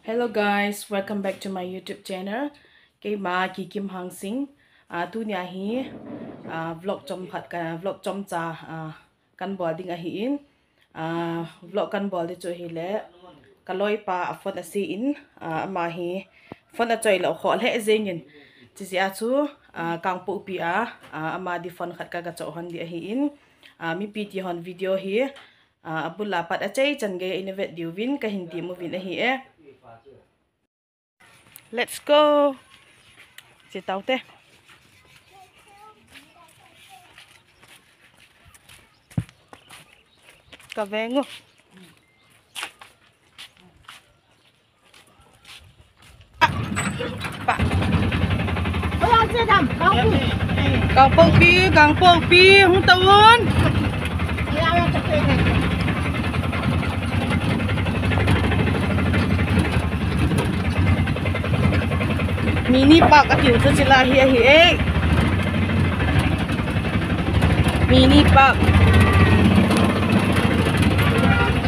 Hello guys, welcome back to my YouTube channel. Kay ma ki Kim Hang Sing. Tu nia hi vlog chom phat ka vlog chom cha kan bol ding a hi in. Vlog kan bol de cho hi le. Kaloi pa afon a si in ma hi fon a choi lo kho le zeng in. Chi sia chu kang pu pi ama di fon khat ka ga cho hon di a hi in. Mi pi ti hon video hi abula pat a chei chan ge invet diwin ka hindi mo vin a hi e. Let's go. Chị tàu thế. Cà ve ngô. Pak. Gang pong pi, không tawon. Mini park at yung sila hiya. Mini park.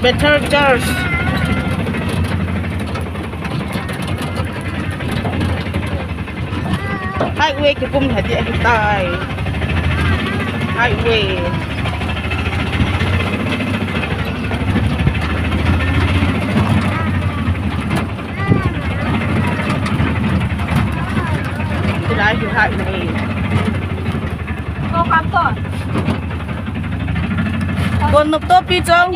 Better church. Highway ke pum hadi hitai. Highway. Highway. Con nộp tốt đi trong.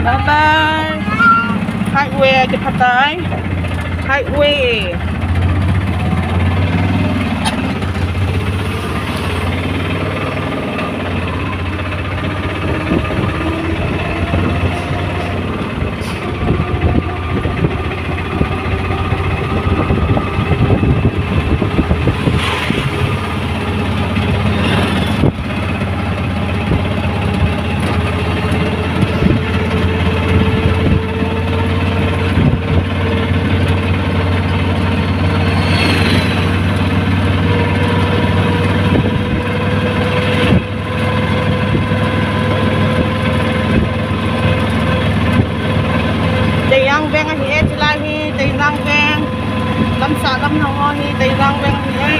Bye bye. Highway ke patai. Highway. Lâm hồng hi tây răng bên hi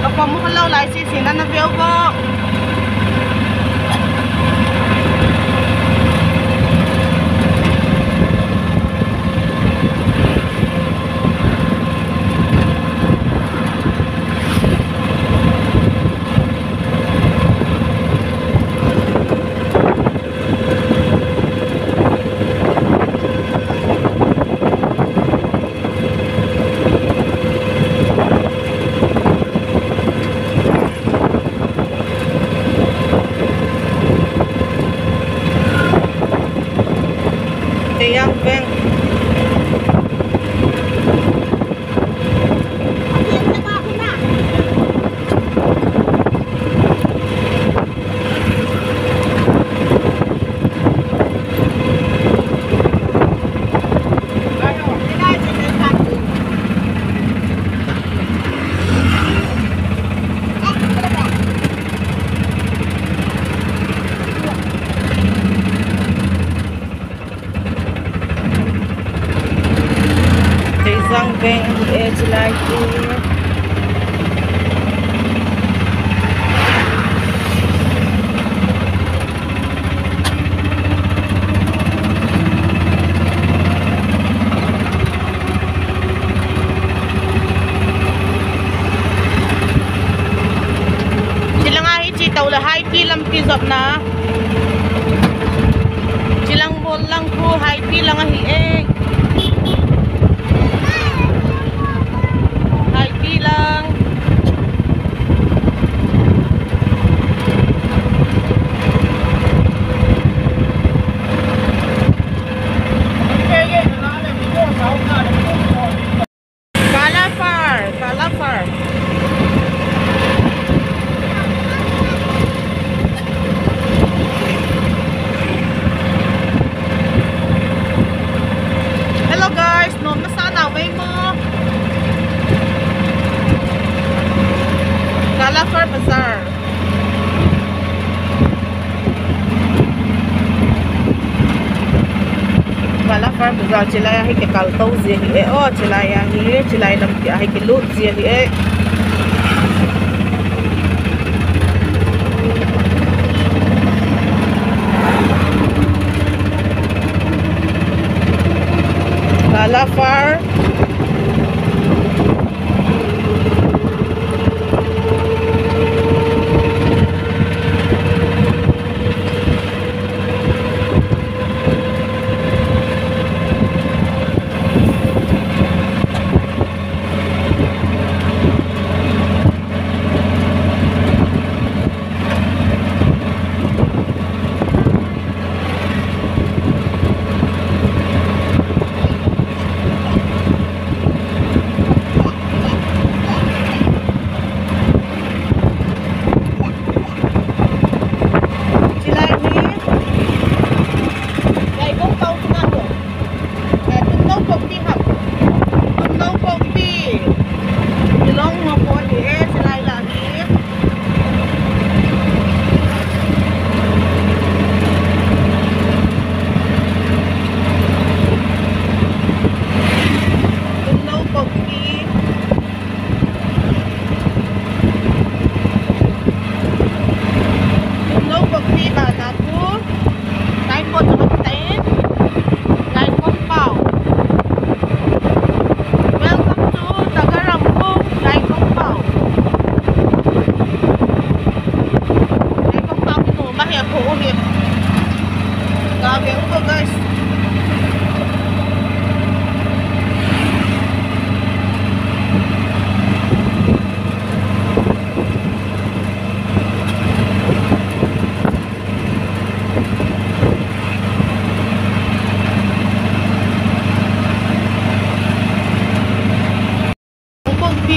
có phòng một lâu lại xí nó béo vô. Yang beng beng edge like this. Silang ahit si tau la high pi lam pi zop na. Silang bol lang ko high pi lang ahi eh. Lang Kalafar. farm bazaar chilai hai ke kal to zia hi e o chilai ya hi chilai lam ti hai ke lut zia hi e Lala Far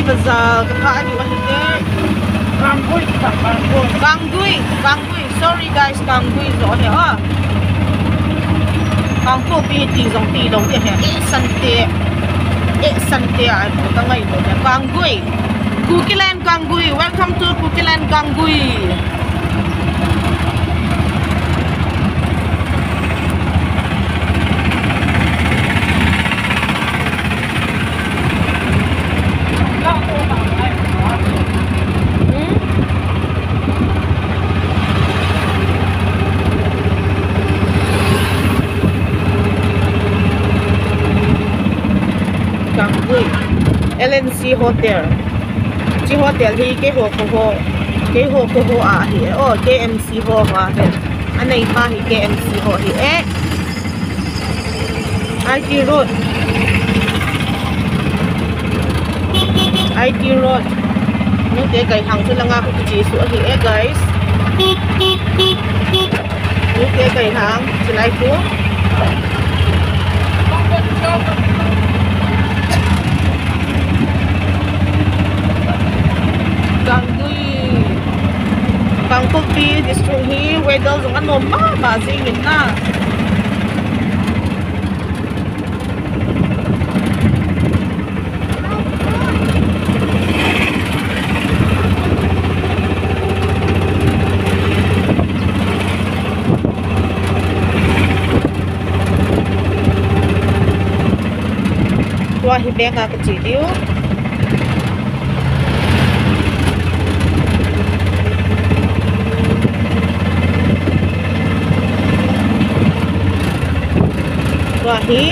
bazaar kapag yung kahit Gangui, sorry guys, Gangui zo he ha Gangpo pi ti zong ti lo de he sante ai ko ta ngai lo de Gangui Kukiland Gangui, welcome to Kukiland Gangui. LNC Hotel chi hotel hi ke ho ko a hi o KMC ho ha he anei pa hi KMC ho hi e IT road no te kai hang chu langa ko chi su hi e guys no te kai hang chlai ku Bangkok pi district hi weather zong anom ma ba zingin na tua hi benga ka chi diu hi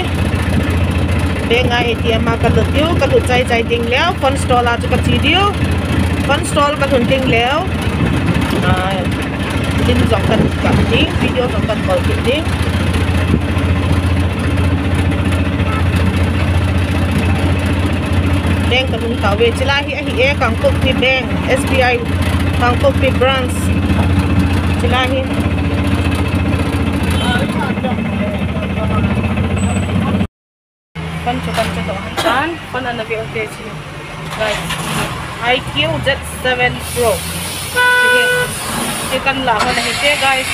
benga ATM ka lu tiu ka lu chai ding leo phone store la chu ka chi diu phone store ka thun ding leo din jong kan ka ding video jong kan call ki ding bank ka thun ka we chila hi e Bangkok pi bank SBI Bangkok pi branch chila hi Pan to han pan na bi okay chi guys IQ Z7 Pro sige kan la ho na hi guys